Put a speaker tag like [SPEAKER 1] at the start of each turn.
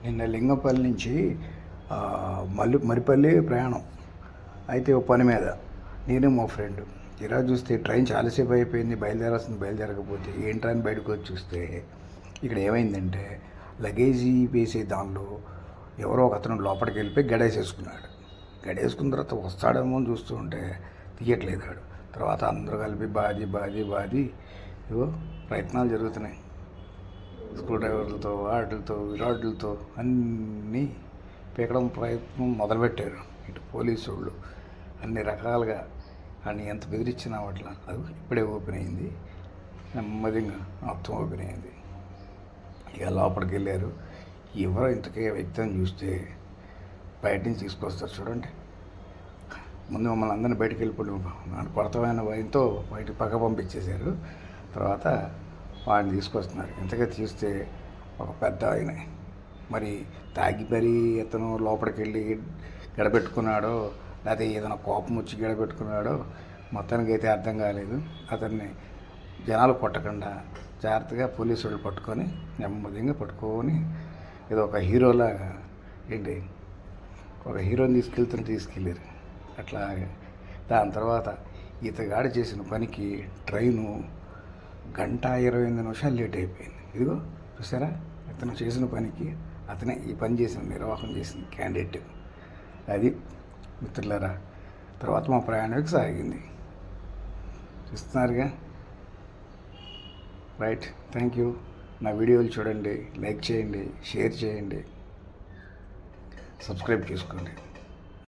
[SPEAKER 1] నిన్న లింగంపల్లి నుంచి మరిపల్లి ప్రయాణం అయితే ఓ పని మీద నేను మా ఫ్రెండ్ ఇలా చూస్తే ట్రైన్ చాలాసేపు అయిపోయింది, బయలుదేరకపోతే ఏంట్రా అని బయటకు వచ్చి చూస్తే ఇక్కడ ఏమైందంటే లగేజీ వేసే దానిలో ఎవరో ఒక అతను లోపలికి వెళ్ళిపోయి గడేసేసుకున్నాడు. గడేసుకున్న తర్వాత వస్తాడేమో అని చూస్తూ ఉంటే తీయట్లేదు. తర్వాత అందరూ కలిపి బాది ఇవో ప్రయత్నాలు జరుగుతున్నాయి. స్క్రూ డ్రైవర్లతో వాటితో విరాట్లతో అన్నీ పీకడం ప్రయత్నం మొదలుపెట్టారు. ఇటు పోలీసు వాళ్ళు అన్ని రకాలుగా అని ఎంత బెదిరించినా వాటిలో అది ఇప్పుడే ఓపెన్ అయింది. నెమ్మదిగా మొత్తం ఓపెన్ అయింది. ఇక లోపలికి వెళ్ళారు. ఎవరో ఇంతకే వ్యక్తిని చూస్తే బయట నుంచి తీసుకొస్తారు చూడండి. ముందు మమ్మల్ని అందరినీ బయటకు వెళ్ళిపోయి కొరతమైన భయంతో బయటకు పక్క పంపించేశారు. తర్వాత వాడిని తీసుకొస్తున్నారు. ఇంతగా తీస్తే ఒక పెద్ద ఆయన మరి తాగి మరీ అతను లోపలికి వెళ్ళి గడపెట్టుకున్నాడో లేకపోతే ఏదైనా కోపం వచ్చి గడపెట్టుకున్నాడో మొత్తానికి అయితే అర్థం కాలేదు. అతన్ని జనాలు కొట్టకుండా జాగ్రత్తగా పోలీసు వాళ్ళు పట్టుకొని నెమ్మదిగా పట్టుకొని ఏదో ఒక హీరోలాగా ఏంటి ఒక హీరోని తీసుకెళ్ళారు. అట్లాగే దాని తర్వాత ఈతగాడు చేసిన పనికి ట్రైను 1:28 లేట్ అయిపోయింది. ఇదిగో చూసారా, ఇతను చేసిన పనికి అతనే ఈ పని చేసిన నిర్వాహం చేసిన క్యాండిడేట్ అది మిత్రులారా. తర్వాత మా ప్రయాణానికి సాగింది. చూస్తున్నారుగా. Right, thank you. నా వీడియోలు చూడండి, లైక్ చేయండి, షేర్ చేయండి, సబ్స్క్రైబ్ చేసుకోండి.